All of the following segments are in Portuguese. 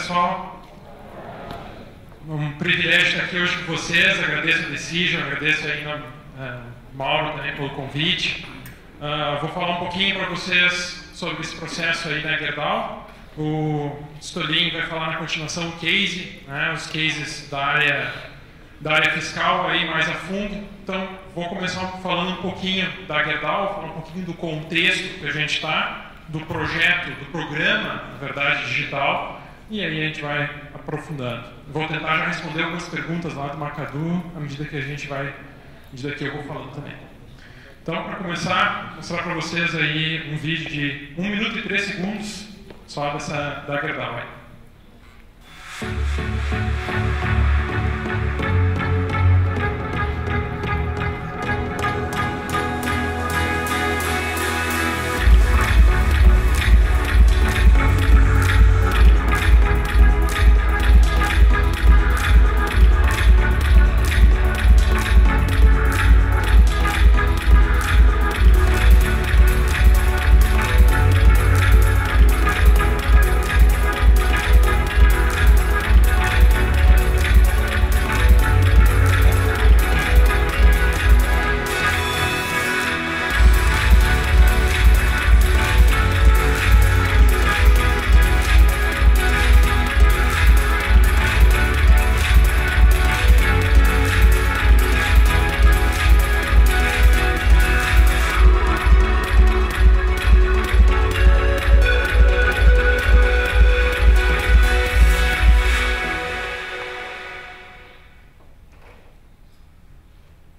pessoal. Um privilégio estar aqui hoje com vocês. Agradeço a Decision, agradeço aí Mauro também pelo convite. Vou falar um pouquinho para vocês sobre esse processo aí da Gerdau. O Stolin vai falar na continuação o case, né, os cases da área fiscal aí mais a fundo. Então, vou começar falando um pouquinho da Gerdau, falar um pouquinho do contexto que a gente está, do projeto, do programa, na verdade, digital, e aí a gente vai aprofundando. Vou tentar já responder algumas perguntas lá do Macadu, à medida que eu vou falando também. Então, para começar, vou mostrar para vocês aí um vídeo de 1 minuto e 3 segundos, só da Gerdau aí.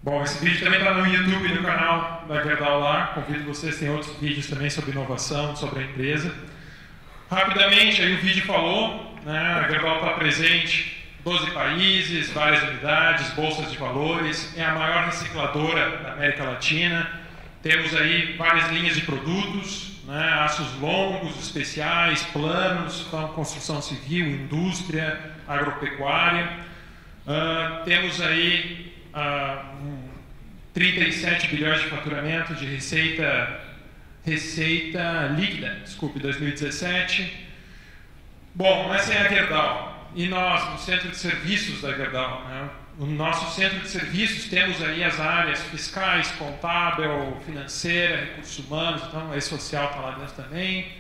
Bom, esse vídeo também está no YouTube, no canal da Gerdau lá. Convido vocês, tem outros vídeos também sobre inovação, sobre a empresa. Rapidamente, aí o vídeo falou, né, a Gerdau está presente em 12 países, várias unidades, bolsas de valores, é a maior recicladora da América Latina. Temos aí várias linhas de produtos, né, aços longos, especiais, planos, então, construção civil, indústria, agropecuária. Temos aí 37 bilhões de faturamento de receita líquida, desculpe, 2017. Bom, essa é a Gerdau. E nós, no centro de serviços da Gerdau, né, no nosso centro de serviços temos aí as áreas fiscais, contábil, financeira, recursos humanos, então a social está lá dentro também.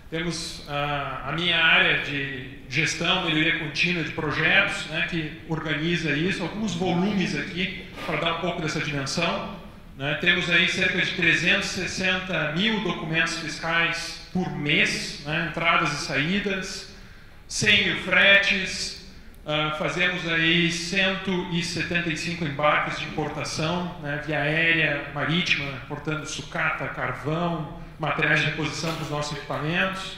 Temos a minha área de gestão, melhoria contínua de projetos, né, que organiza isso, alguns volumes aqui para dar um pouco dessa dimensão. Né. Temos aí cerca de 360 mil documentos fiscais por mês, né, entradas e saídas, 100 mil fretes, fazemos aí 175 embarques de importação, né, via aérea, marítima, importando sucata, carvão, materiais de reposição para os nossos equipamentos.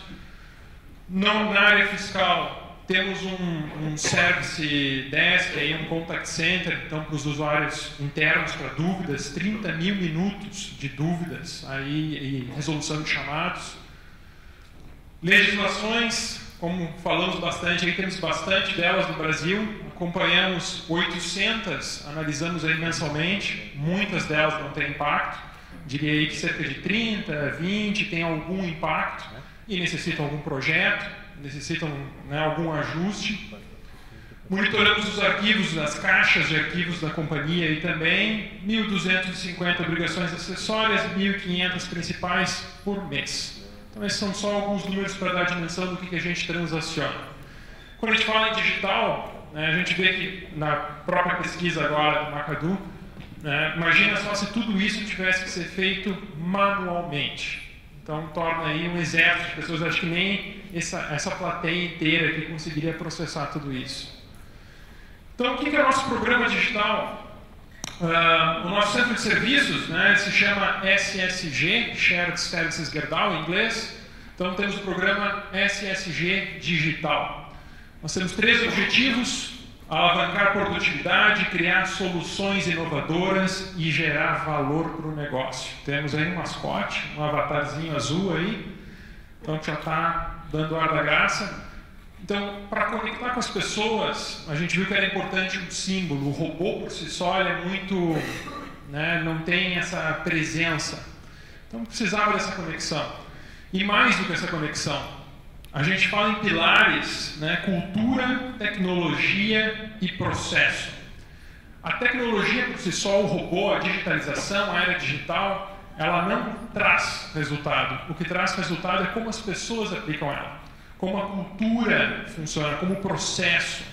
Na área fiscal, temos um Service Desk, aí um Contact Center, então para os usuários internos, para dúvidas, 30 mil minutos de dúvidas aí, e resolução de chamados. Legislações, como falamos bastante, aí temos bastante delas no Brasil, acompanhamos 800, analisamos aí mensalmente, muitas delas não têm impacto. Diria aí que cerca de 30, 20 tem algum impacto e necessitam algum projeto, necessitam, né, algum ajuste. Monitoramos os arquivos, as caixas de arquivos da companhia aí também, 1.250 obrigações acessórias, 1.500 principais por mês. Então esses são só alguns números para dar a dimensão do que a gente transaciona. Quando a gente fala em digital, né, a gente vê que na própria pesquisa agora do Macadu, imagina só se tudo isso tivesse que ser feito manualmente. Então, torna aí um exército de pessoas. Acho que nem essa plateia inteira aqui conseguiria processar tudo isso. Então, o que é o nosso programa digital? O nosso centro de serviços, né, se chama SSG, Shared Services Gerdau, em inglês. Então, temos o programa SSG Digital. Nós temos 3 objetivos: alavancar produtividade, criar soluções inovadoras e gerar valor para o negócio. Temos aí um mascote, um avatarzinho azul aí, então já está dando ar da graça. Então, para conectar com as pessoas, a gente viu que era importante um símbolo. O robô por si só é muito, né, não tem essa presença. Então, precisava dessa conexão. E mais do que essa conexão, a gente fala em pilares, né? Cultura, tecnologia e processo. A tecnologia por si só, o robô, a digitalização, a era digital, ela não traz resultado. O que traz resultado é como as pessoas aplicam ela, como a cultura funciona, como o processo.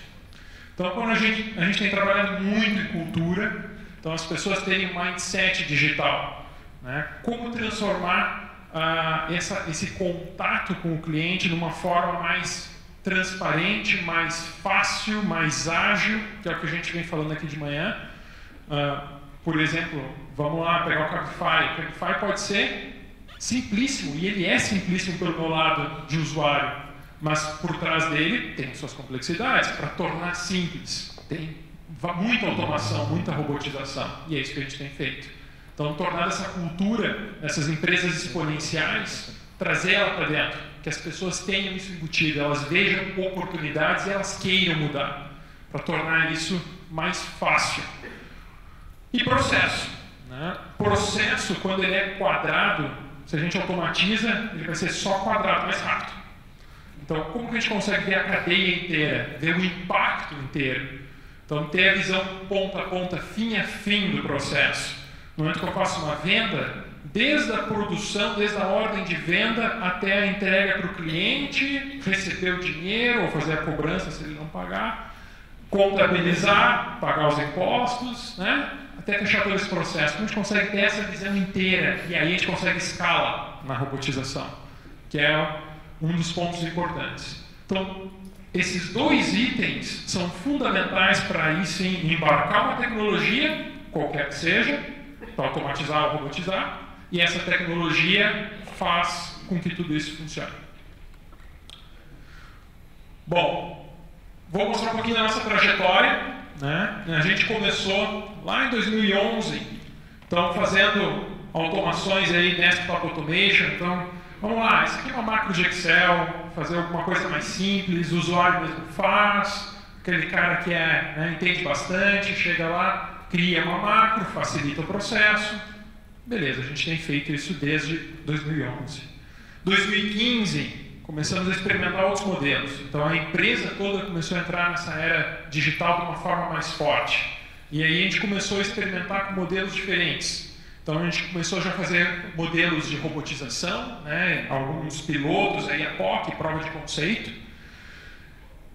Então, quando a gente tem trabalhado muito em cultura, então as pessoas têm um mindset digital, né? Como transformar esse contato com o cliente numa forma mais transparente, mais fácil, mais ágil, que é o que a gente vem falando aqui de manhã. Por exemplo, vamos lá pegar o Cabify. O Cabify pode ser simplíssimo, e ele é simplíssimo pelo meu lado de usuário, mas por trás dele tem suas complexidades para tornar simples. Tem muita automação, muita robotização, e é isso que a gente tem feito. Então, tornar essa cultura, essas empresas exponenciais, trazer ela para dentro, que as pessoas tenham isso embutido, elas vejam oportunidades e elas queiram mudar, para tornar isso mais fácil. E processo, né? Processo, quando ele é quadrado, se a gente automatiza, ele vai ser só quadrado, mais rápido. Então, como que a gente consegue ver a cadeia inteira, ver o impacto inteiro? Então, ter a visão ponta a ponta, fim a fim do processo. No momento que eu faço uma venda, desde a produção, desde a ordem de venda até a entrega para o cliente, receber o dinheiro ou fazer a cobrança se ele não pagar, contabilizar, pagar os impostos, né? Até fechar todo esse processo. Como a gente consegue ter essa visão inteira e aí a gente consegue escala na robotização, que é um dos pontos importantes. Então, esses dois itens são fundamentais para aí sim embarcar uma tecnologia, qualquer que seja, para automatizar ou robotizar, e essa tecnologia faz com que tudo isso funcione. Bom, vou mostrar um pouquinho da nossa trajetória, né? A gente começou lá em 2011, então fazendo automações aí, Desktop Automation. Então, vamos lá, isso aqui é uma macro de Excel, fazer alguma coisa mais simples, o usuário mesmo faz, aquele cara que entende bastante, chega lá, cria uma macro, facilita o processo. Beleza, a gente tem feito isso desde 2011. 2015, começamos a experimentar outros modelos. Então, a empresa toda começou a entrar nessa era digital de uma forma mais forte. E aí a gente começou a experimentar com modelos diferentes. Então, a gente começou já a fazer modelos de robotização, né? Alguns pilotos, aí a POC, prova de conceito.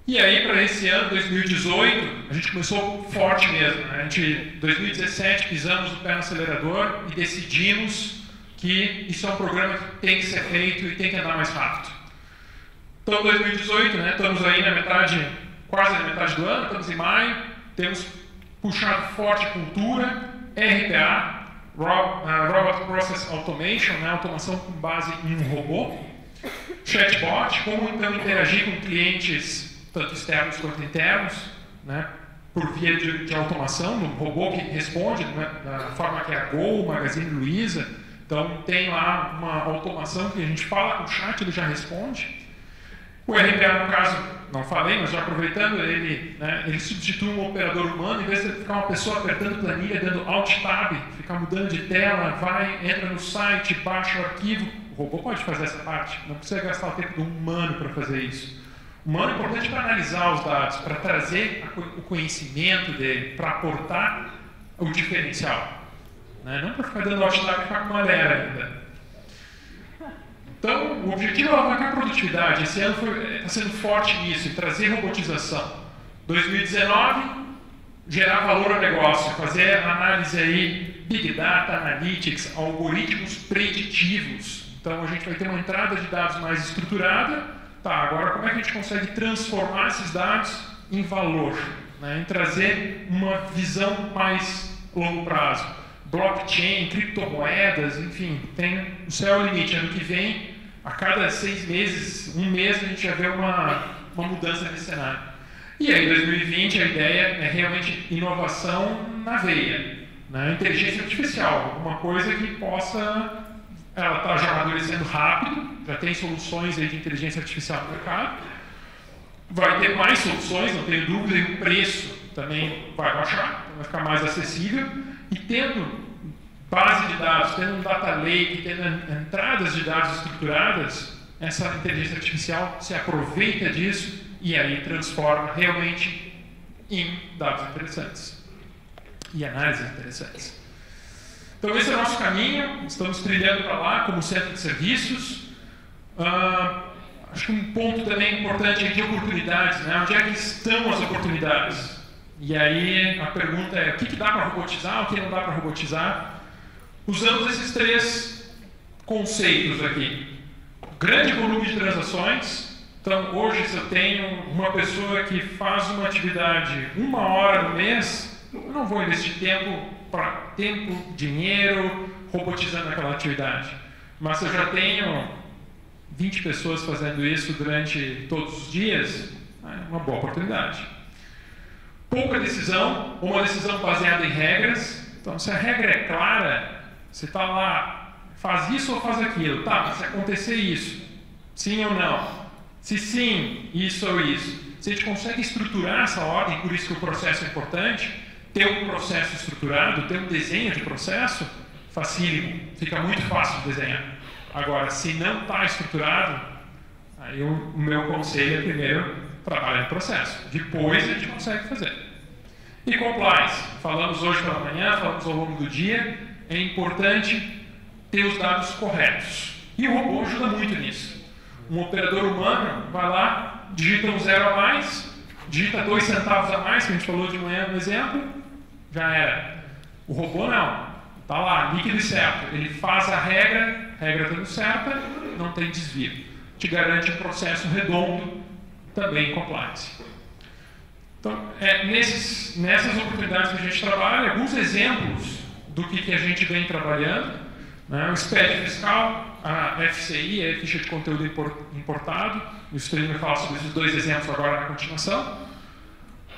E aí, para esse ano, 2018, a gente começou forte mesmo, né? Em 2017, pisamos o pé no acelerador e decidimos que isso é um programa que tem que ser feito e tem que andar mais rápido. Então, 2018, né? Estamos aí na metade, quase na metade do ano, estamos em maio, temos puxado forte cultura, RPA, Robot Process Automation, né? Automação com base em um robô, chatbot, como então interagir com clientes tanto externos quanto internos, né, por via de automação, um robô que responde, né, da forma que é a Gol, Magazine Luiza. Então, tem lá uma automação que a gente fala com o chat, ele já responde. O RPA, no caso, não falei, mas já aproveitando, ele substitui um operador humano, em vez de ficar uma pessoa apertando planilha, dando Alt-Tab, ficar mudando de tela, vai, entra no site, baixa o arquivo. O robô pode fazer essa parte, não precisa gastar o tempo do humano para fazer isso. O humano é importante para analisar os dados, para trazer o conhecimento dele, para aportar o diferencial. Né? Não para ficar dando Alt-Tab e ficar com uma lera ainda. Então, o objetivo é alavancar a produtividade. Esse ano está sendo forte nisso, em trazer robotização. 2019, gerar valor ao negócio, fazer análise aí, Big Data, Analytics, algoritmos preditivos. Então, a gente vai ter uma entrada de dados mais estruturada. Tá, agora como é que a gente consegue transformar esses dados em valor, né? Em trazer uma visão mais longo prazo? Blockchain, criptomoedas, enfim, tem o céu é o limite. Ano que vem, a cada 6 meses, um mês, a gente já vê uma mudança nesse cenário. E aí, em 2020, a ideia é realmente inovação na veia, né? Inteligência artificial, alguma coisa que possa... Ela está já amadurecendo rápido, já tem soluções aí de inteligência artificial no mercado. Vai ter mais soluções, não tenho dúvida, e o preço também vai baixar, vai ficar mais acessível. E tendo base de dados, tendo um data lake, tendo entradas de dados estruturadas, essa inteligência artificial se aproveita disso e aí transforma realmente em dados interessantes e análises interessantes. Então esse é o nosso caminho, estamos trilhando para lá como centro de serviços. Acho que um ponto também importante é de oportunidades, né? Onde é que estão as oportunidades? E aí a pergunta é, o que dá para robotizar, o que não dá para robotizar? Usamos esses 3 conceitos aqui. Grande volume de transações. Então, hoje, se eu tenho uma pessoa que faz uma atividade 1 hora no mês, eu não vou investir tempo, dinheiro, robotizando aquela atividade. Mas se eu já tenho 20 pessoas fazendo isso durante todos os dias, é uma boa oportunidade. Pouca decisão, uma decisão baseada em regras. Então, se a regra é clara, você está lá, faz isso ou faz aquilo. Tá, mas se acontecer isso, sim ou não? Se sim, isso ou isso. Se a gente consegue estruturar essa ordem, por isso que o processo é importante, ter um processo estruturado, ter um desenho de processo, facílimo, fica muito fácil de desenhar. Agora, se não está estruturado, aí o meu conselho é primeiro trabalhar no processo, depois a gente consegue fazer. E compliance, falamos hoje pela manhã, falamos ao longo do dia, é importante ter os dados corretos. E o robô ajuda muito nisso. Um operador humano vai lá, digita um 0 a mais, digita 2 centavos a mais, que a gente falou de manhã no exemplo, já era. O robô não, está lá, líquido e certo. Ele faz a regra dando certa, não tem desvio. Te garante um processo redondo, também em compliance. Então, nessas oportunidades que a gente trabalha, alguns exemplos do que a gente vem trabalhando, né? O SPED fiscal, a FCI, a ficha de conteúdo importado, o Streamer fala sobre esses 2 exemplos agora na continuação.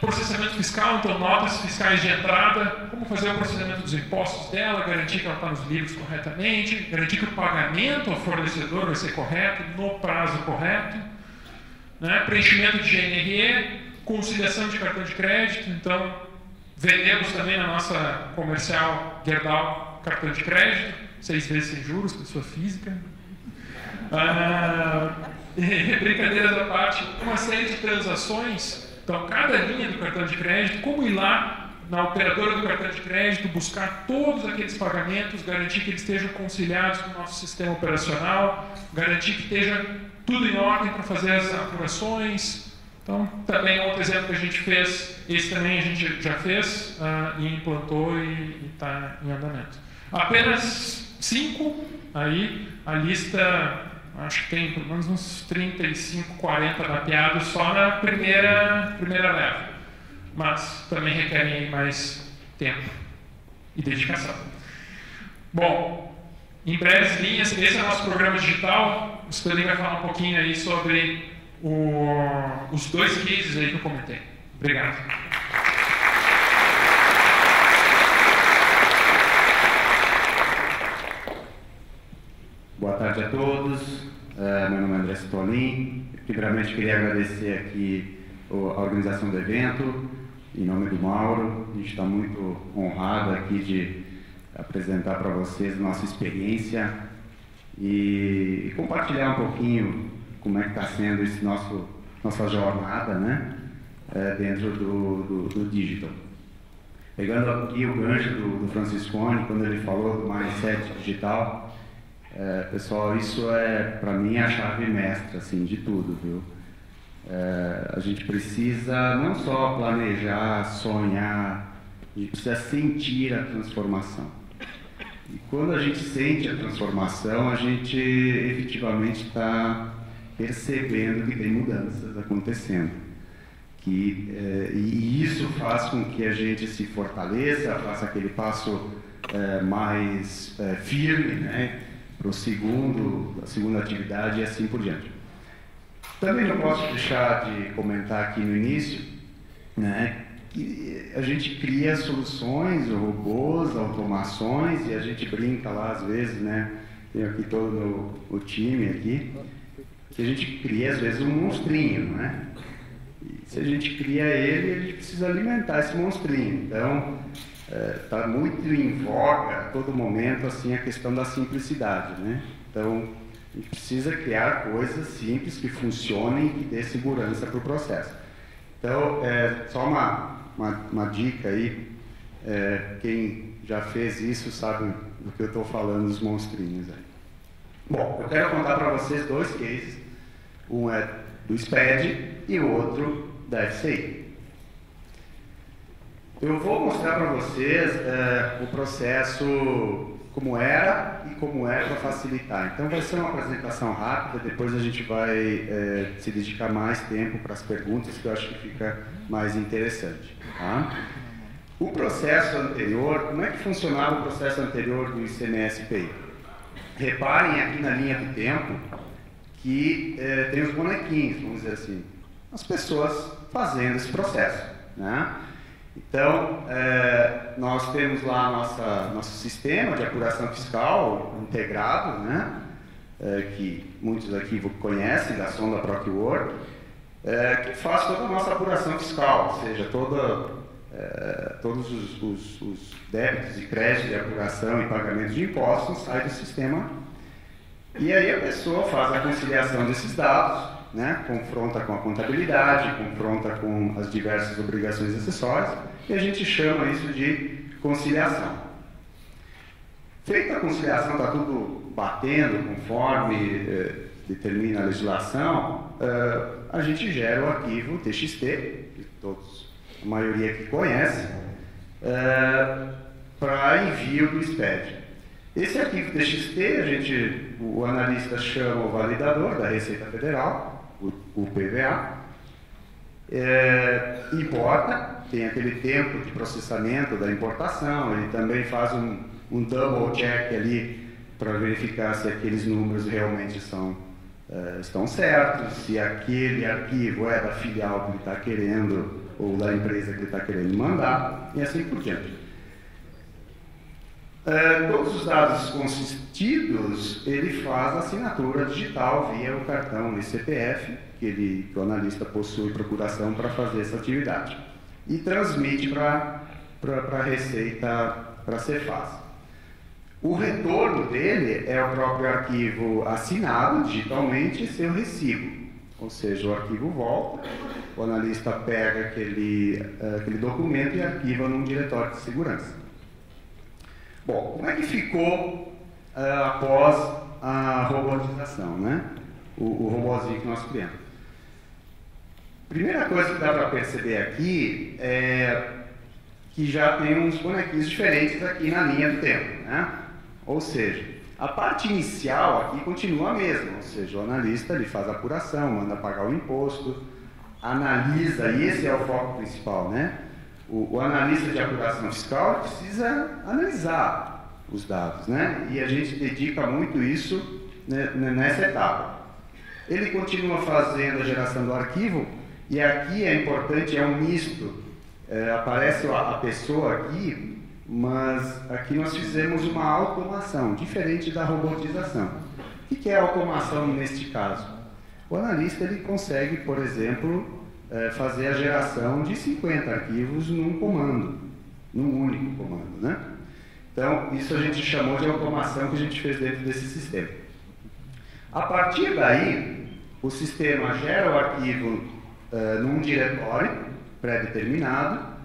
Processamento fiscal, então notas fiscais de entrada, como fazer o processamento dos impostos dela, garantir que ela está nos livros corretamente, garantir que o pagamento ao fornecedor vai ser correto, no prazo correto, né? Preenchimento de GNRE, conciliação de cartão de crédito, então vendemos também na nossa comercial Gerdau cartão de crédito, 6 vezes sem juros, pessoa física. Brincadeiras à parte, uma série de transações. Então, cada linha do cartão de crédito, como ir lá na operadora do cartão de crédito, buscar todos aqueles pagamentos, garantir que eles estejam conciliados com o nosso sistema operacional, garantir que esteja tudo em ordem para fazer as apurações. Então, também outro exemplo que a gente fez, esse também a gente já fez e implantou e está em andamento. Apenas 5, aí a lista, acho que tem pelo menos uns 35, 40 mapeados só na primeira leva, mas também requerem mais tempo e dedicação. Bom, em breves linhas, esse é o nosso programa digital. O Stanley vai falar um pouquinho aí sobre os 2 cases aí que eu comentei. Obrigado. Boa tarde a todos, meu nome é André Stolin. Primeiramente queria agradecer aqui a organização do evento, em nome do Mauro. A gente está muito honrado aqui de apresentar para vocês a nossa experiência e compartilhar um pouquinho como é que está sendo esse nossa jornada, né, dentro do digital. Pegando aqui o gancho do Franciscone, quando ele falou do mindset digital, pessoal, isso é, para mim, a chave mestra, assim, de tudo, viu? A gente precisa não só planejar, sonhar, a gente precisa sentir a transformação. E quando a gente sente a transformação, a gente efetivamente está percebendo que tem mudanças acontecendo. E isso faz com que a gente se fortaleça, faça aquele passo mais firme, né, para a segunda atividade e assim por diante. Também não posso deixar de comentar aqui no início, né, que a gente cria soluções, robôs, automações, e a gente brinca lá às vezes, né, tem aqui todo o time aqui, que a gente cria às vezes um monstrinho, né? E se a gente cria ele, a gente precisa alimentar esse monstrinho. Então, está muito em voga a todo momento assim a questão da simplicidade, né? Então, A gente precisa criar coisas simples que funcionem e que dê segurança para o processo. Então, só uma dica aí, quem já fez isso sabe do que eu estou falando, dos monstrinhos aí. Bom, eu quero contar para vocês dois cases. Um é do SPED e o outro da FCI. Eu vou mostrar para vocês o processo como era e como é para facilitar. Então vai ser uma apresentação rápida, depois a gente vai se dedicar mais tempo para as perguntas, que eu acho que fica mais interessante. Tá? O processo anterior, como é que funcionava o processo anterior do ICMS-PI? Reparem aqui na linha do tempo que tem os bonequinhos, vamos dizer assim, as pessoas fazendo esse processo, né? Então, nós temos lá nosso sistema de apuração fiscal integrado, né? Que muitos aqui conhecem, da sonda ProQWord, que faz toda a nossa apuração fiscal, ou seja, todos os débitos e créditos de apuração e pagamento de impostos saem do sistema. E aí a pessoa faz a conciliação desses dados, né, confronta com a contabilidade, confronta com as diversas obrigações acessórias, e a gente chama isso de conciliação. Feita a conciliação, está tudo batendo conforme determina a legislação, a gente gera o arquivo TXT, que a maioria aqui conhece, para envio do SPED. Esse arquivo TXT, o analista chama o validador da Receita Federal, o PVA, importa, tem aquele tempo de processamento da importação, ele também faz um double check ali para verificar se aqueles números realmente estão certos, se aquele arquivo é da filial que ele está querendo ou da empresa que ele está querendo mandar, e assim por diante. Todos os dados consistidos, ele faz a assinatura digital via o cartão e CPF, que o analista possui procuração para fazer essa atividade. E transmite para a Receita, para a Cefaz. O retorno dele é o próprio arquivo assinado digitalmente e seu recibo. Ou seja, o arquivo volta, o analista pega aquele documento e arquiva num diretório de segurança. Bom, como é que ficou após a robotização, né? O robozinho que nós criamos. Primeira coisa que dá para perceber aqui é que já tem uns bonequinhos diferentes aqui na linha do tempo, né? Ou seja, a parte inicial aqui continua a mesma, ou seja, o analista ele faz a apuração, manda pagar o imposto, analisa, e esse é o foco principal, né? O analista de apuração fiscal precisa analisar os dados, né? E a gente dedica muito isso nessa etapa. Ele continua fazendo a geração do arquivo, e aqui é importante, é um misto. Aparece a pessoa aqui, mas aqui nós fizemos uma automação, diferente da robotização. O que é automação neste caso? O analista ele consegue, por exemplo, fazer a geração de 50 arquivos num comando, num único comando, né? Então, isso a gente chamou de automação que a gente fez dentro desse sistema. A partir daí, o sistema gera o arquivo num diretório pré-determinado,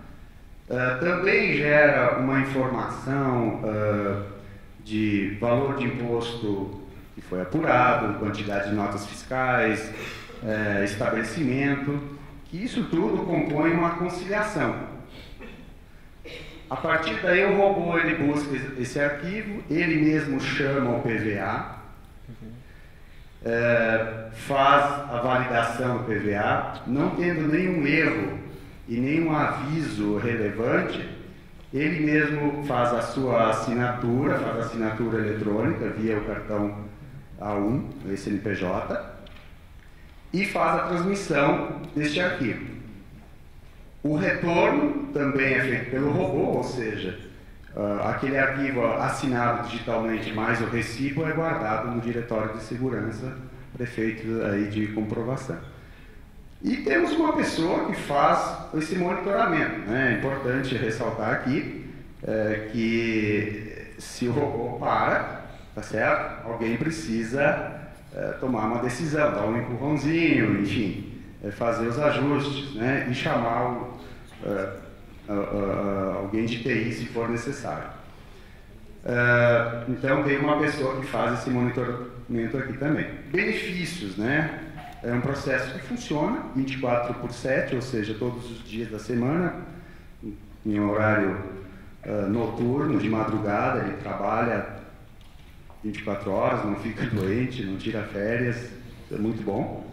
também gera uma informação de valor de imposto que foi apurado, quantidade de notas fiscais, estabelecimento, que isso tudo compõe uma conciliação. A partir daí o robô ele busca esse arquivo, ele mesmo chama o PVA, faz a validação do PVA, não tendo nenhum erro e nenhum aviso relevante, ele mesmo faz a sua assinatura, faz a assinatura eletrônica via o cartão A1, o CNPJ, e faz a transmissão deste arquivo. O retorno também é feito pelo robô, ou seja, aquele arquivo assinado digitalmente mais o recibo é guardado no diretório de segurança, prefeito aí de comprovação. E temos uma pessoa que faz esse monitoramento, né? É importante ressaltar aqui que se o robô para, tá certo? Alguém precisa tomar uma decisão, dar um empurrãozinho, enfim, fazer os ajustes, né, e chamar alguém de TI se for necessário. Então tem uma pessoa que faz esse monitoramento aqui também. Benefícios, né? É um processo que funciona 24/7, ou seja, todos os dias da semana, em horário noturno, de madrugada, ele trabalha 24 horas, não fica doente, não tira férias, é muito bom.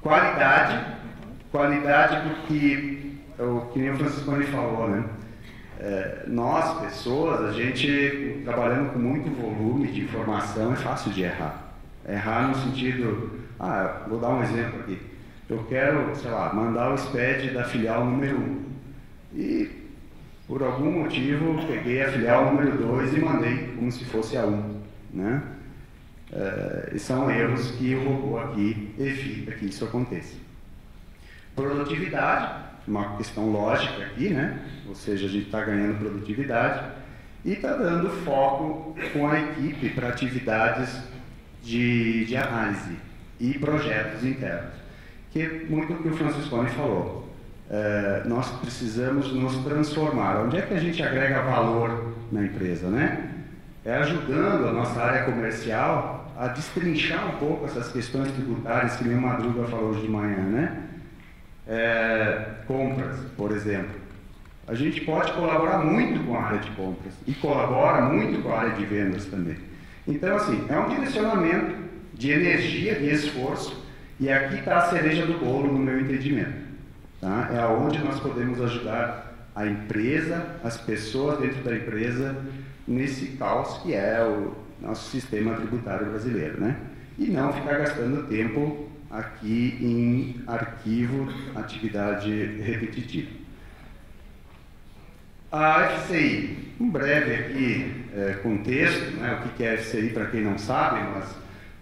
Qualidade porque, que nem o Francisco me falou, né? Nós, pessoas, a gente trabalhando com muito volume de informação, é fácil de errar. Errar no sentido, vou dar um exemplo aqui. Eu quero, sei lá, mandar o SPED da filial número 1. E, por algum motivo, peguei a filial número 2 e mandei como se fosse a 1. Né? E são erros que o robô aqui evita que isso aconteça. Produtividade, uma questão lógica aqui, né? Ou seja, a gente está ganhando produtividade e está dando foco com a equipe para atividades de análise e projetos internos. Que é muito o que o Francisco falou. Nós precisamos nos transformar. Onde é que a gente agrega valor na empresa, né? É ajudando a nossa área comercial a destrinchar um pouco essas questões tributárias que o Madruga falou hoje de manhã, né? Compras, por exemplo. A gente pode colaborar muito com a área de compras e colabora muito com a área de vendas também. Então, assim, é um direcionamento de energia, de esforço, e aqui está a cereja do bolo no meu entendimento. Tá? É aonde nós podemos ajudar a empresa, as pessoas dentro da empresa, nesse caos que é o nosso sistema tributário brasileiro, né? E não ficar gastando tempo aqui em arquivo, atividade repetitiva. A FCI, um breve aqui contexto, né, o que é a FCI para quem não sabe, mas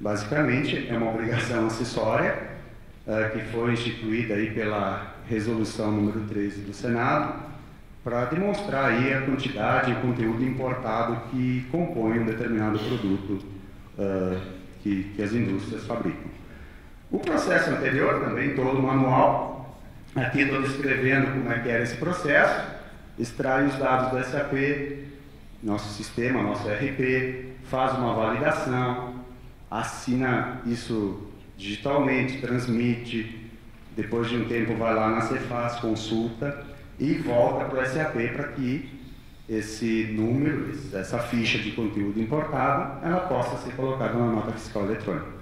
basicamente é uma obrigação acessória que foi instituída aí pela resolução número 13 do Senado para demonstrar aí a quantidade e conteúdo importado que compõe um determinado produto que as indústrias fabricam. O processo anterior, também todo manual, aqui estou descrevendo como é que era esse processo, extrai os dados do SAP, nosso sistema, nosso ERP, faz uma validação, assina isso digitalmente, transmite, depois de um tempo vai lá na Cefaz, consulta e volta para o SAP para que esse número, essa ficha de conteúdo importado, ela possa ser colocada na nota fiscal eletrônica.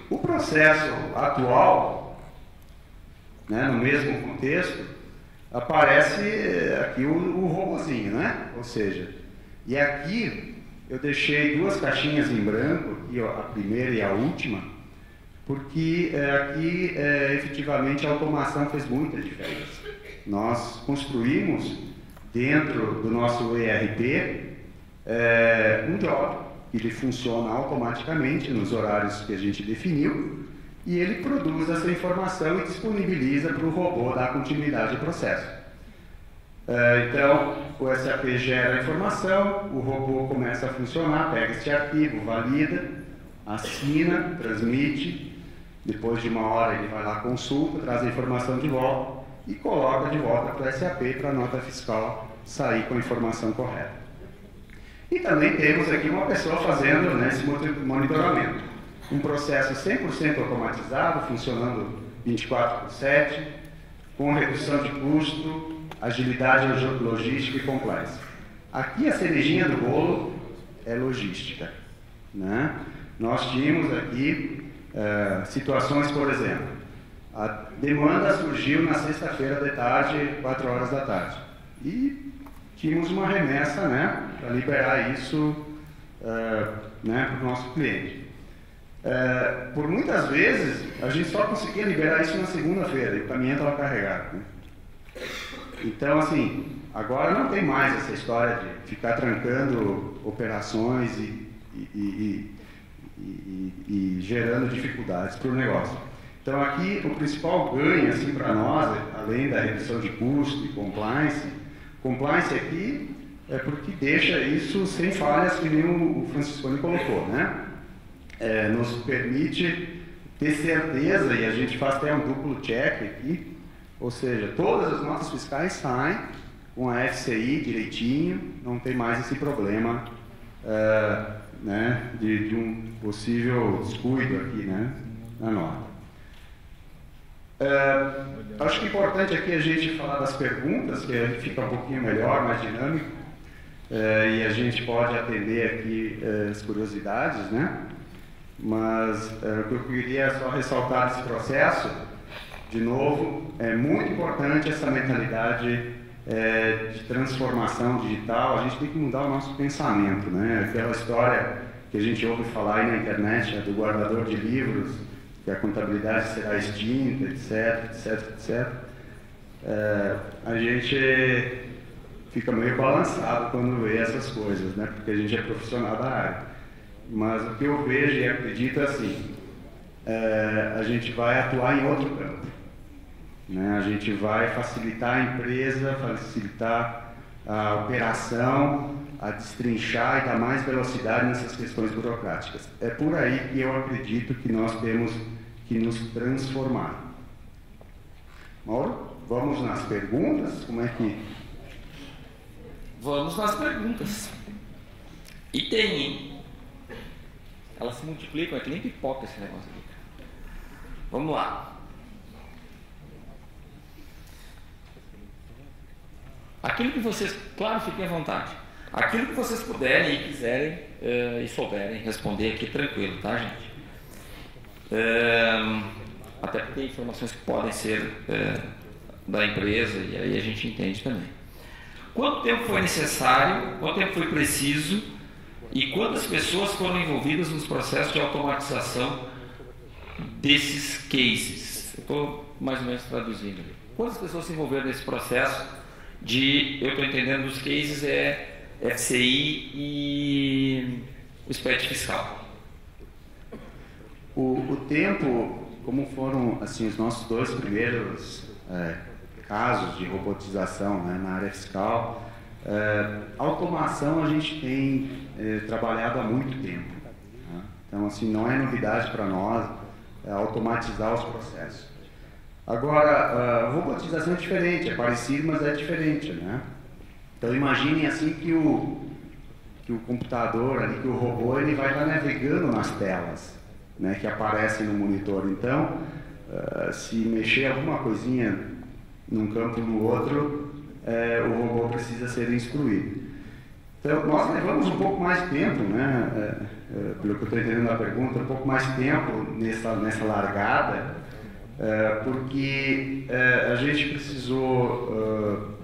O processo atual, né, no mesmo contexto, aparece aqui o robozinho, né? Ou seja, e aqui eu deixei duas caixinhas em branco, aqui, ó, a primeira e a última, porque aqui efetivamente a automação fez muita diferença. Nós construímos dentro do nosso ERP um job. Ele funciona automaticamente nos horários que a gente definiu e ele produz essa informação e disponibiliza para o robô dar continuidade ao processo. Então, o SAP gera a informação, o robô começa a funcionar, pega esse arquivo, valida, assina, transmite, depois de uma hora ele vai lá, consulta, traz a informação de volta e coloca de volta para o SAP para a nota fiscal sair com a informação correta. E também temos aqui uma pessoa fazendo, né, esse monitoramento. Um processo 100% automatizado, funcionando 24/7, com redução de custo, agilidade logística e compliance. Aqui a cerejinha do bolo é logística. Né? Nós tínhamos aqui situações, por exemplo, a demanda surgiu na sexta-feira de tarde, 4 horas da tarde. E tínhamos uma remessa, né, para liberar isso né, para o nosso cliente. Por muitas vezes, a gente só conseguia liberar isso na segunda-feira, e o caminhão estava carregado. Né? Então, assim, agora não tem mais essa história de ficar trancando operações e gerando dificuldades para o negócio. Então, aqui, o principal ganho assim, para nós, além da redução de custo e compliance aqui porque deixa isso sem falhas, que nem o Franciscone colocou, né? Nos permite ter certeza, e a gente faz até um duplo check aqui, ou seja, todas as notas fiscais saem com a FCI direitinho, não tem mais esse problema né, de um possível descuido aqui, né, na nota. Acho que é importante aqui a gente falar das perguntas, que fica um pouquinho melhor, mais dinâmico, e a gente pode atender aqui as curiosidades, né? Mas o que eu queria só ressaltar desse processo, de novo, é muito importante essa mentalidade de transformação digital. A gente tem que mudar o nosso pensamento, né? Aquela história que a gente ouve falar aí na internet, do guardador de livros, que a contabilidade será extinta, etc, etc, etc. A gente fica meio balançado quando vê essas coisas, né? Porque a gente é profissional da área. Mas o que eu vejo e acredito é assim, a gente vai atuar em outro campo, né? A gente vai facilitar a empresa, facilitar a operação, a destrinchar e dar mais velocidade nessas questões burocráticas. É por aí que eu acredito que nós temos que nos transformar. Mauro, vamos nas perguntas? Como é que... Vamos nas perguntas. E tem, hein? Elas se multiplicam, é que nem pipoca esse negócio aqui. Vamos lá. Aquilo que vocês, claro, fiquem à vontade. Aquilo que vocês puderem e quiserem e souberem responder aqui, tranquilo, tá, gente? Até porque tem informações que podem ser da empresa e aí a gente entende também. Quanto tempo foi necessário, quanto tempo foi preciso e quantas pessoas foram envolvidas nos processos de automatização desses cases? Eu estou mais ou menos traduzindo. Quantas pessoas se envolveram nesse processo de, eu estou entendendo, dos cases FCI e o SPED fiscal? O tempo, como foram assim, os nossos dois primeiros casos de robotização, né, na área fiscal, automação a gente tem trabalhado há muito tempo, né? Então assim, não é novidade para nós automatizar os processos. Agora, a robotização é diferente, é parecido, mas é diferente, né? Então imaginem assim que o computador, ali, que o robô, ele vai estar navegando nas telas, né, que aparecem no monitor. Então, se mexer alguma coisinha num campo ou no outro, o robô precisa ser instruído. Então, nós levamos um pouco mais de tempo, né, pelo que eu estou entendendo da pergunta, um pouco mais de tempo nessa largada, porque a gente precisou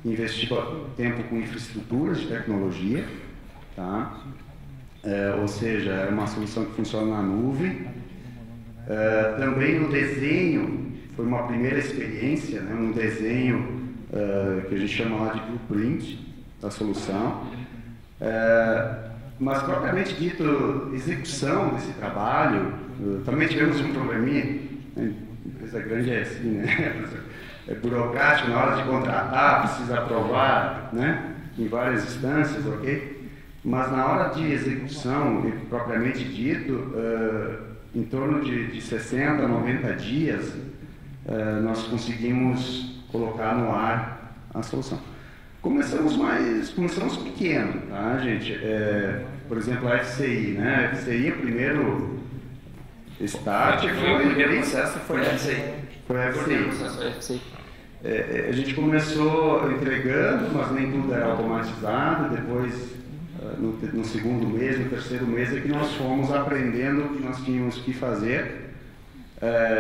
investir tempo com infraestruturas de tecnologia, tá? Ou seja, é uma solução que funciona na nuvem. Também no desenho, foi uma primeira experiência, né? Um desenho que a gente chama lá de blueprint da solução. Mas, propriamente dito, execução desse trabalho, também tivemos um probleminha, né? Empresa grande é assim, né? É burocrático, na hora de contratar, precisa aprovar, né? Em várias instâncias, ok? Mas na hora de execução, propriamente dito, em torno de 60 a 90 dias, nós conseguimos colocar no ar a solução. Começamos pequeno, tá, gente? Por exemplo, a FCI, né? A FCI, o primeiro start foi o primeiro processo, foi a FCI. Foi a FCI. A gente começou entregando, mas nem tudo era automatizado. Depois, no segundo mês, no terceiro mês, é que nós fomos aprendendo o que nós tínhamos que fazer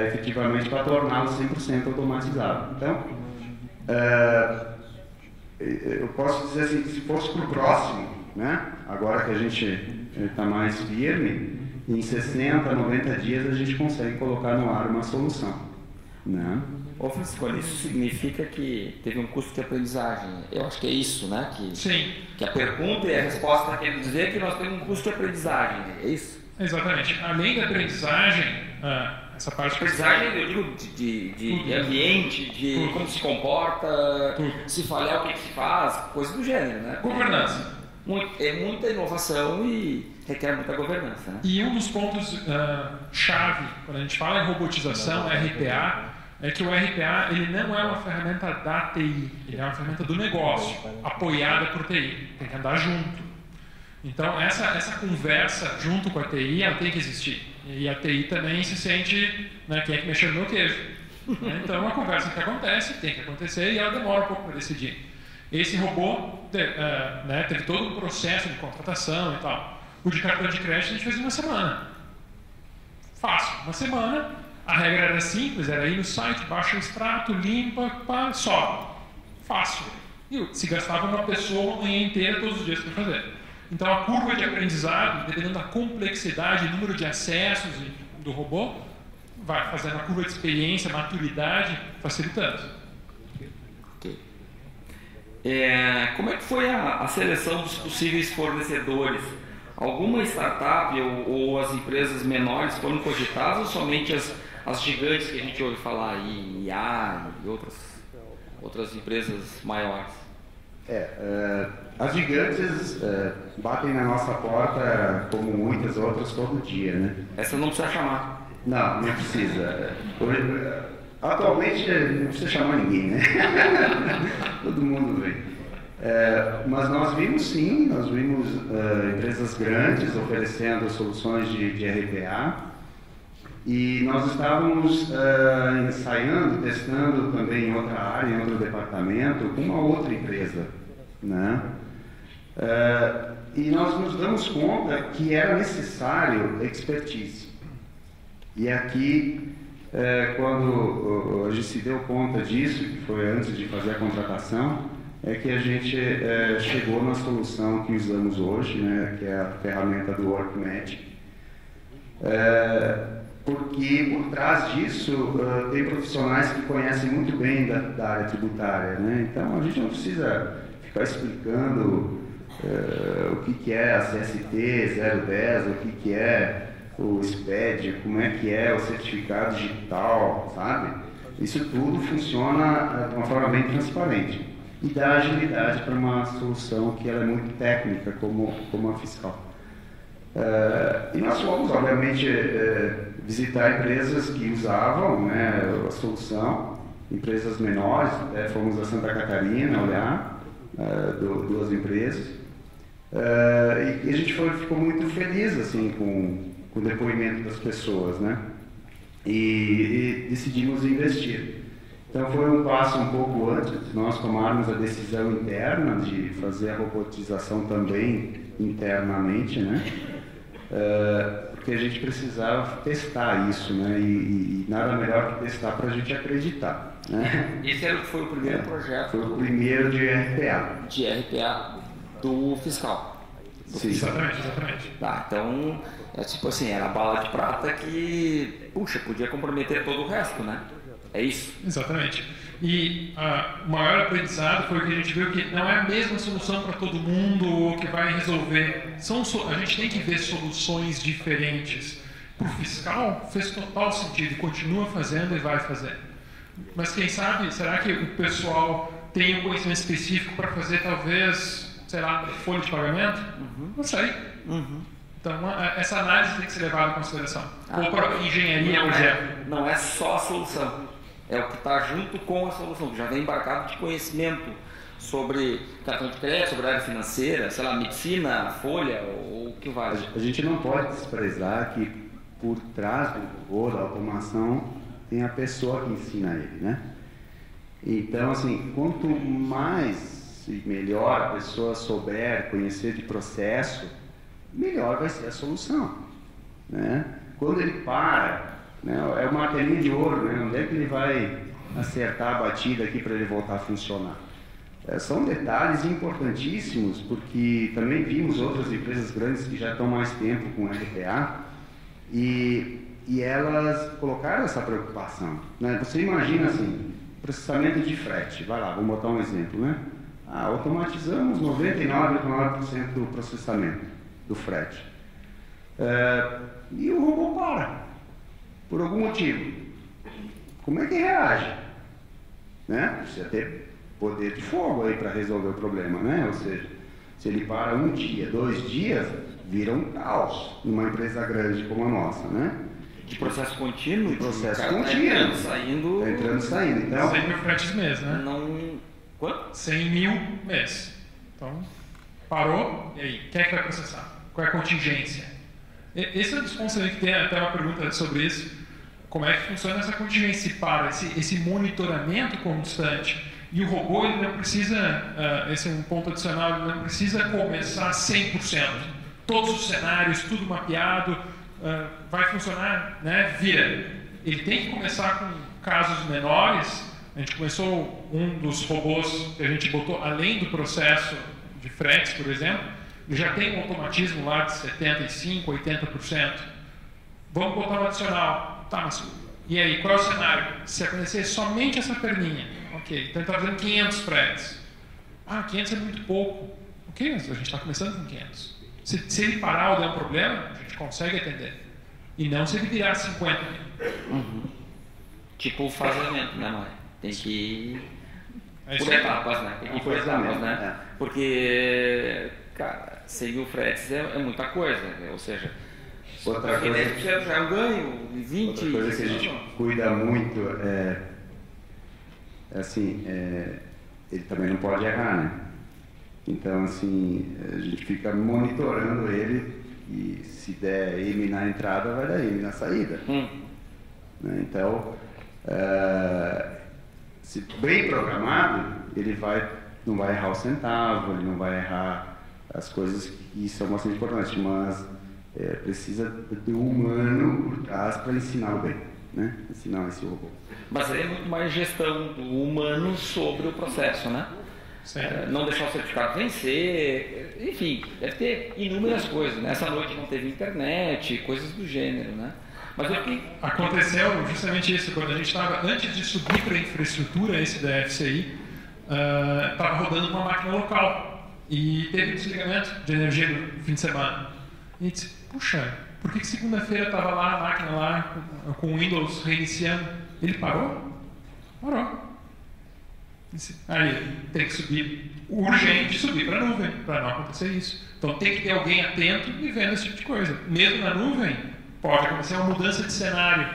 efetivamente para torná-lo 100% automatizado. Então, eu posso dizer assim, que se fosse para o próximo, né, agora que a gente está mais firme, em 60, 90 dias a gente consegue colocar no ar uma solução, né? Ô Francisco, isso significa que teve um custo de aprendizagem. Eu acho que é isso, né? Sim. Que a pergunta e a resposta quer dizer que nós temos um custo de aprendizagem, é isso? Exatamente. Além da aprendizagem, Essa parte aprendizagem, eu digo, de ambiente, de como se comporta, se falhar, o que se faz, coisa do gênero, né? Governança. É muita inovação e requer muita governança, né? E um dos pontos chave, quando a gente fala em robotização, RPA, é que o RPA ele não é uma ferramenta da TI, ele é uma ferramenta do negócio, apoiada por TI, tem que andar junto. Então, essa conversa junto com a TI, ela tem que existir. E a TI também se sente, né, quem é que mexeu no meu queijo. Então, é uma conversa que acontece, tem que acontecer, e ela demora um pouco para decidir. Esse robô teve todo um processo de contratação e tal. O de cartão de crédito a gente fez em uma semana. Fácil, uma semana. A regra era simples, era ir no site, baixa o extrato, limpa, pá, sobe. Fácil. E se gastava uma pessoa uma manhã inteira todos os dias para fazer. Então a curva de aprendizado, dependendo da complexidade, número de acessos do robô, vai fazendo a curva de experiência, maturidade, facilitando. Ok. Como é que foi a seleção dos possíveis fornecedores? Alguma startup ou as empresas menores foram cogitadas ou somente as gigantes que a gente ouve falar aí, IA e outras empresas maiores? As gigantes batem na nossa porta, como muitas outras, todo dia, né? Essa não precisa chamar. Não precisa. Atualmente não precisa chamar ninguém, né? Todo mundo vem. Mas nós vimos empresas grandes oferecendo soluções de RPA e nós estávamos ensaiando, testando também em outra área, em outro departamento, com uma outra empresa, né? E nós nos damos conta que era necessário expertise. E aqui, quando a gente se deu conta disso, que foi antes de fazer a contratação, é que a gente chegou na solução que usamos hoje, né, que é a ferramenta do WorkMagic, porque por trás disso tem profissionais que conhecem muito bem da área tributária, né? Então a gente não precisa ficar explicando o que é a CST 010, o que é o SPED, como é que é o certificado digital, sabe? Isso tudo funciona de uma forma bem transparente e dá agilidade para uma solução que ela é muito técnica, como a fiscal. E nós fomos, obviamente, visitar empresas que usavam, né, a solução, empresas menores, fomos a Santa Catarina olhar duas empresas, e a gente ficou muito feliz assim, com o depoimento das pessoas, né? E decidimos investir. Então foi um passo um pouco antes de nós tomarmos a decisão interna de fazer a robotização também internamente, né? Porque a gente precisava testar isso, né? E nada melhor que testar para a gente acreditar, né? Esse foi o primeiro projeto? Foi o primeiro de RPA. De RPA do fiscal. Sim. Exatamente. Tá, então, tipo assim, era a bala de prata que, puxa, podia comprometer todo o resto, né? É isso? Exatamente. E o maior aprendizado foi que a gente viu que não é a mesma solução para todo mundo ou que vai resolver. A gente tem que ver soluções diferentes. Para o fiscal fez total sentido, continua fazendo e vai fazer. Mas quem sabe, será que o pessoal tem um conhecimento específico para fazer talvez, sei lá, folha de pagamento? Não sei. Então, essa análise tem que ser levada em consideração. Ou para engenharia, por exemplo. Não é só a solução. É o que está junto com a solução, que já vem embarcado de conhecimento sobre cartão de crédito, sobre a área financeira, sei lá, medicina, folha, ou o que vai. A gente não pode desprezar que por trás do robô, da automação, tem a pessoa que ensina ele, né? Então, assim, quanto mais e melhor a pessoa souber conhecer de processo, melhor vai ser a solução, né? Quando ele para, né, é uma martelinho de ouro, né? Onde é que ele vai acertar a batida aqui para ele voltar a funcionar? São detalhes importantíssimos, porque também vimos outras empresas grandes que já estão mais tempo com RPA e elas colocaram essa preocupação, né? Você imagina assim, processamento de frete, vai lá, vamos botar um exemplo, né? Automatizamos 99,9% do processamento do frete. E o robô para. por algum motivo, como é que reage? Né? Precisa ter poder de fogo aí para resolver o problema, né? Ou seja, se ele para um dia, 2 dias, vira um caos numa empresa grande como a nossa, né? De processo contínuo? De processo contínuo. Entrando, saindo. Entrando, saindo. Então, 100 mil fretes mês, né? Não. Quanto? 100 mil mês. Então, parou, e aí? Quem é que vai processar? Qual é a contingência? Esse é um dos pontos aí que tem até uma pergunta sobre isso. Como é que funciona essa contingência? Para esse monitoramento constante. E o robô, ele não precisa, esse é um ponto adicional, ele não precisa começar 100%. Todos os cenários, tudo mapeado, vai funcionar, né? Vira. Ele tem que começar com casos menores. A gente começou um dos robôs que a gente botou além do processo de fretes, por exemplo, ele já tem um automatismo lá de 75%, 80%. Vamos botar um adicional. Tá, mas e aí, qual é o cenário? Se acontecer somente essa perninha, ok, então ele está fazendo 500 fretes. 500 é muito pouco. Ok, mas a gente está começando com 500. Se ele parar ou der um problema, a gente consegue atender. E não se ele virar 50 mil. Uhum. Tipo o fazamento, né, Maia? Tem que ir por etapas, né? Tem que ir por etapas, né? Porque, cara, 100 mil fretes é muita coisa, né? Ou seja, outra coisa, 10% já é um ganho, 20%. Outra coisa que a gente cuida muito ele também não pode errar, né? Então, assim, a gente fica monitorando ele e se der M na entrada, vai dar M na saída. Né? Então, se bem programado, ele não vai errar o centavo, ele não vai errar as coisas que são bastante importantes, mas precisa do humano por trás para ensinar o bem, né? Ensinar esse robô. Mas aí é muito mais gestão do humano sobre o processo, né? Não deixar o certificado vencer, enfim, deve ter inúmeras coisas, né? Essa noite não teve internet, coisas do gênero, né? Mas aconteceu justamente isso, quando a gente estava, antes de subir para a infraestrutura, esse da FCI, estava rodando uma máquina local e teve um desligamento de energia no fim de semana. E a gente disse, puxa, por que segunda-feira estava lá a máquina lá com o Windows reiniciando? Ele parou? Parou. Aí tem que subir, urgente subir para a nuvem, para não acontecer isso. Então tem que ter alguém atento e vendo esse tipo de coisa. Mesmo na nuvem, pode acontecer uma mudança de cenário.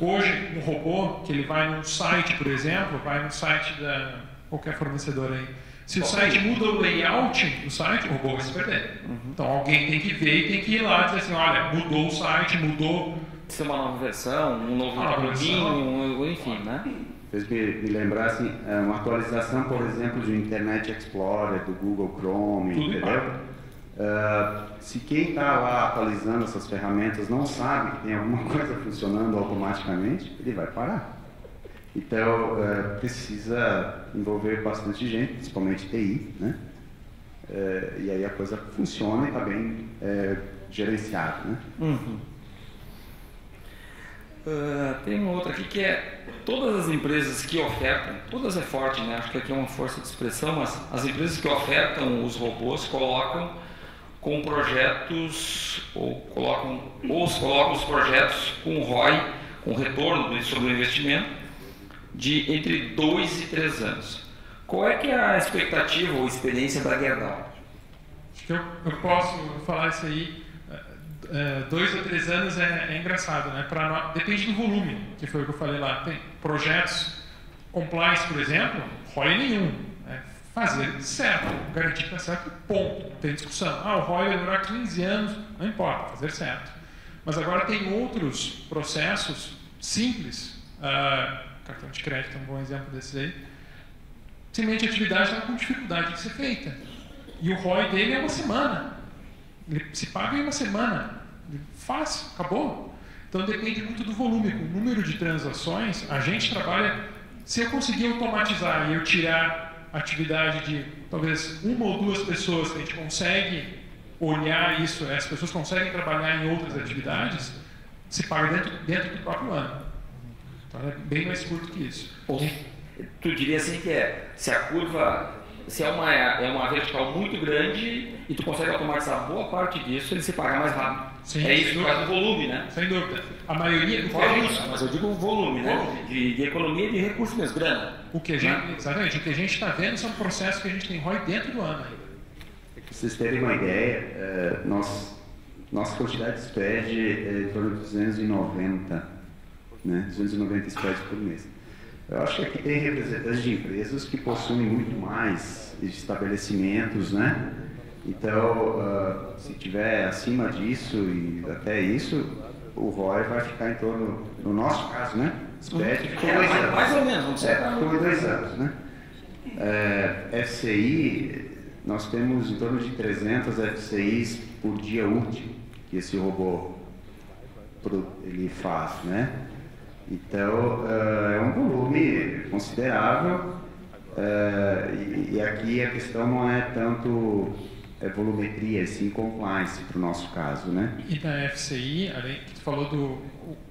Hoje, um robô, que ele vai num site, por exemplo, vai no site da qualquer fornecedor aí. Se o site muda o layout do site, o robô vai se perder. Então alguém tem que ver e tem que ir lá e dizer assim, olha, mudou o site, mudou... Se é uma nova versão, um novo plugin, enfim, né? Fez me lembrar, assim, uma atualização, por exemplo, do Internet Explorer, do Google Chrome, tudo entendeu? Se quem está lá atualizando essas ferramentas não sabe que tem alguma coisa funcionando automaticamente, ele vai parar. Então, precisa envolver bastante gente, principalmente TI, né? E aí a coisa funciona e está bem gerenciada, né? Tem uma outra aqui que é todas as empresas que ofertam, todas é forte, né? Acho que aqui é uma força de expressão, mas as empresas que ofertam os robôs colocam com projetos ou colocam os projetos com ROI, com retorno sobre o investimento de entre 2 e 3 anos. Qual é que é a expectativa ou experiência da Gerdau? Acho que eu posso falar isso aí. 2 ou 3 anos é engraçado, né? Depende do volume, que foi o que eu falei lá. Tem projetos compliance, por exemplo, ROI nenhum. Fazer certo, garantir que está certo, ponto. Não tem discussão. O ROI vai durar 15 anos, não importa, fazer certo. Mas agora tem outros processos simples. Cartão de crédito é um bom exemplo desses aí. Simplesmente a atividade está com dificuldade de ser feita. E o ROI dele é uma semana. Ele se paga em uma semana. Fácil, acabou. Então depende muito do volume. Com o número de transações, a gente trabalha... Se eu conseguir automatizar e eu tirar a atividade de talvez 1 ou 2 pessoas, que a gente consegue olhar isso, as pessoas conseguem trabalhar em outras atividades, se paga dentro do próprio ano. Então é bem mais curto que isso. Tu diria assim que se a curva se é uma vertical muito grande e tu consegue automatizar boa parte disso, ele se paga mais rápido. Sim, é isso por causa do volume, né? Sem dúvida. A maioria... Fora isso, mas eu digo o volume, né? De economia de recursos mesmo, grana. Exatamente. O que a gente está vendo são processos que a gente tem ROI dentro do ano. Para vocês terem uma ideia, nossa quantidade de spread é em torno de 290, né? 290 spreads por mês. Eu acho que aqui tem representantes de empresas que possuem muito mais estabelecimentos, né? Então, se tiver acima disso e até isso, o ROI vai ficar em torno, no nosso caso, né? Spread ficou 2 anos. Mais ou menos, vamos dizer. Ficou 2 anos, né? FCI, nós temos em torno de 300 FCIs por dia útil que esse robô ele faz, né? Então, é um volume considerável e aqui a questão não é tanto volumetria, sim compliance para o nosso caso, né? E na FCI, além que tu falou do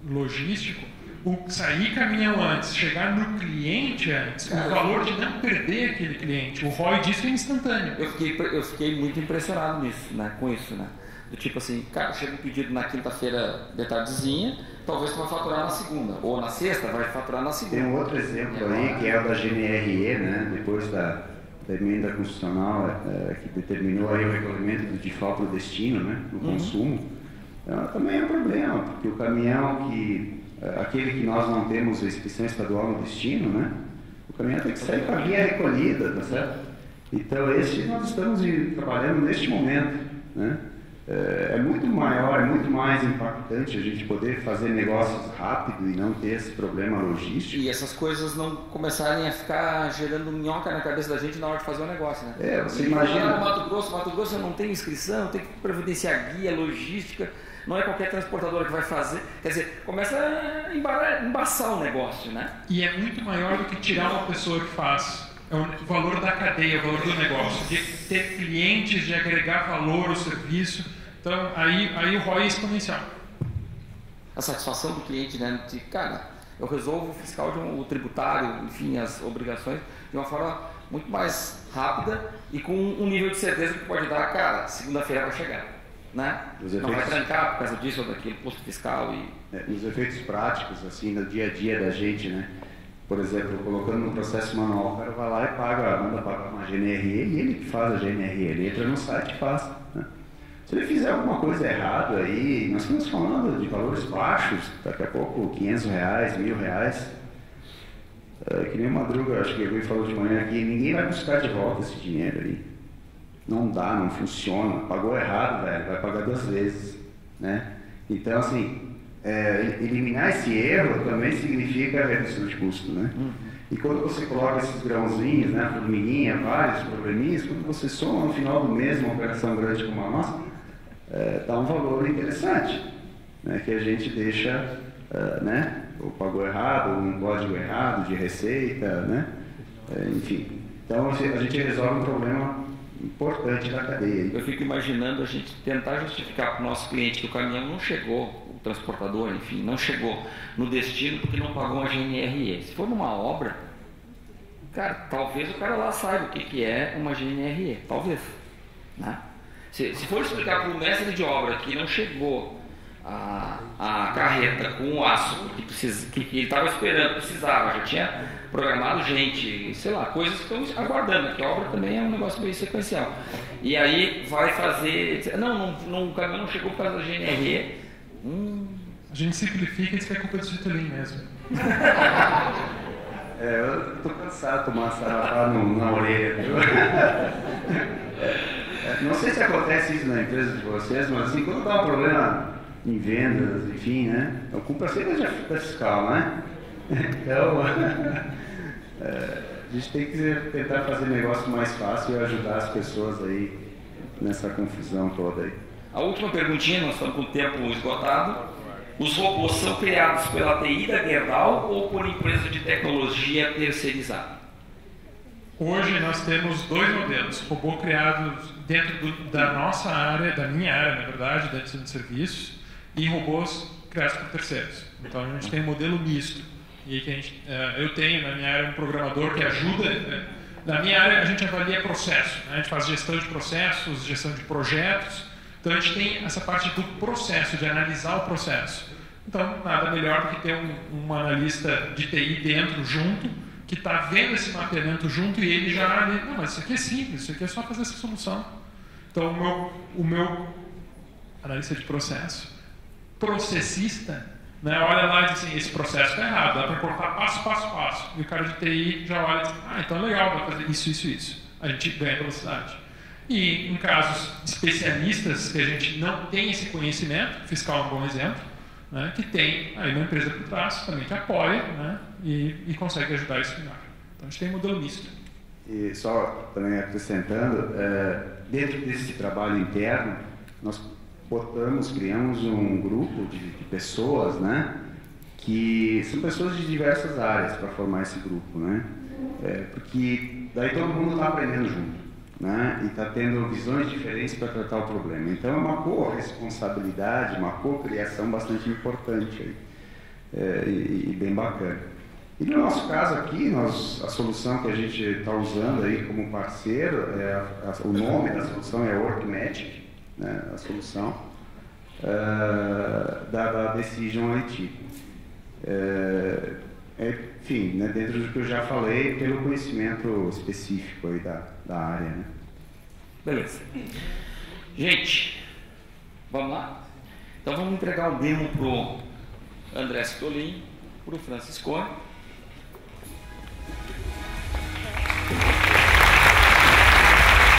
logístico, o sair caminhão antes, chegar no cliente antes, o valor de não perder aquele cliente, o ROI disso é instantâneo. Eu fiquei muito impressionado nisso, né? Com isso, né? Do tipo assim, cara, chega um pedido na quinta-feira de tardezinha, talvez tu vai faturar na segunda, ou na sexta vai faturar na segunda. Tem um outro exemplo aí, que é o da GNRE, né? Depois da emenda constitucional que determinou aí o recolhimento do DIFAL para o destino, né? No consumo. Então, também é um problema, porque o caminhão aquele que nós não temos a inscrição estadual no destino, né? O caminhão tem que sair com a guia recolhida, tá certo? Então, esse nós estamos trabalhando neste momento, né? É muito maior, é muito mais impactante a gente poder fazer negócios rápido e não ter esse problema logístico. E essas coisas não começarem a ficar gerando minhoca na cabeça da gente na hora de fazer o negócio, né? Você imagina... Mato Grosso eu não tenho inscrição, tem que providenciar guia, logística, não é qualquer transportadora que vai fazer. Quer dizer, começa a embaçar o negócio, né? E é muito maior do que tirar uma pessoa que faz. É o valor da cadeia, o valor do negócio, de ter clientes, de agregar valor ao serviço. Então, aí o ROI é exponencial. A satisfação do cliente, né? De, cara, eu resolvo o fiscal, o tributário, enfim, as obrigações de uma forma muito mais rápida e com um nível de certeza que pode dar, cara, segunda-feira vai chegar, né? Não vai trancar por causa disso ou daquilo, posto fiscal e... Os efeitos práticos, assim, no dia a dia da gente, né? Por exemplo, colocando no processo manual, o cara vai lá e manda pagar uma GNRE e ele que faz a GNRE, ele entra no site e faz, né? Se ele fizer alguma coisa errada aí, nós estamos falando de valores baixos, daqui a pouco R$500, R$1.000. Que nem o Madruga, acho que ele falou de manhã aqui, ninguém vai buscar de volta esse dinheiro aí. Não dá, não funciona, pagou errado, velho, vai pagar 2 vezes, né? Então, assim, eliminar esse erro também significa redução de custo, né? E quando você coloca esses grãozinhos, né, formiguinha, vários probleminhas, quando você soma no final do mês uma operação grande como a nossa, dá um valor interessante, né, que a gente deixa, né, ou pagou errado, ou um código errado de receita, né, enfim. Então a gente resolve um problema importante da cadeia. Eu fico imaginando a gente tentar justificar para o nosso cliente que o caminhão não chegou, o transportador, enfim, não chegou no destino porque não pagou uma GNRE. Se for numa obra, cara, talvez o cara lá saiba o que é uma GNRE, talvez, né? Se for explicar para o mestre de obra que não chegou a carreta com o aço que ele estava esperando, precisava, já tinha programado gente, sei lá, coisas que estão aguardando, que a obra também é um negócio bem sequencial. E aí vai fazer, o caminhão não chegou por causa da GNRE. A gente simplifica e diz que é culpa do Getulin mesmo. Eu estou cansado de tomar sarrafada na orelha, viu? Não sei se acontece isso na empresa de vocês, mas assim, quando dá um problema em vendas, enfim, né? A culpa sempre é da fiscal, né? Então, a gente tem que tentar fazer negócio mais fácil e ajudar as pessoas aí nessa confusão toda aí. A última perguntinha, nós estamos com o tempo esgotado. Os robôs são criados pela TI da Gerdau ou por empresa de tecnologia terceirizada? Hoje nós temos 2 modelos. Robô criado dentro da nossa área, da minha área, na verdade, da gestão de serviços, e robôs criados por terceiros. Então a gente tem um modelo misto. E que eu tenho na minha área um programador que ajuda Na minha área, a gente avalia processo, né? A gente faz gestão de processos, gestão de projetos. Então, a gente tem essa parte do processo, de analisar o processo. Então, nada melhor do que ter um analista de TI dentro, junto, que está vendo esse mapeamento junto e ele já... Não, mas isso aqui é simples, isso aqui é só fazer essa solução. Então, o meu analista de processo, processista, né, olha lá e diz assim, esse processo está errado, dá para cortar passo, passo, passo. E o cara de TI já olha e diz, então legal, dá para fazer isso, isso, isso. A gente ganha velocidade. E em casos de especialistas que a gente não tem esse conhecimento, fiscal é um bom exemplo, né, que tem aí uma empresa por trás também que apoia, né, e consegue ajudar isso melhor. Então a gente tem um modelo misto. E só também acrescentando, dentro desse trabalho interno, nós criamos um grupo de pessoas, né, que são pessoas de diversas áreas para formar esse grupo, né, porque daí todo mundo está aprendendo junto, né, e está tendo visões diferentes para tratar o problema. Então é uma co-responsabilidade, uma co-criação bastante importante aí, e bem bacana. E no nosso caso aqui, a solução que a gente está usando aí como parceiro, o nome da solução é WorkMagic, né, a solução da Decision IT. Enfim, né, dentro do que eu já falei, pelo conhecimento específico aí da área. Né? Beleza. Gente, vamos lá? Então vamos entregar o demo para o André Stolin, para o Francisco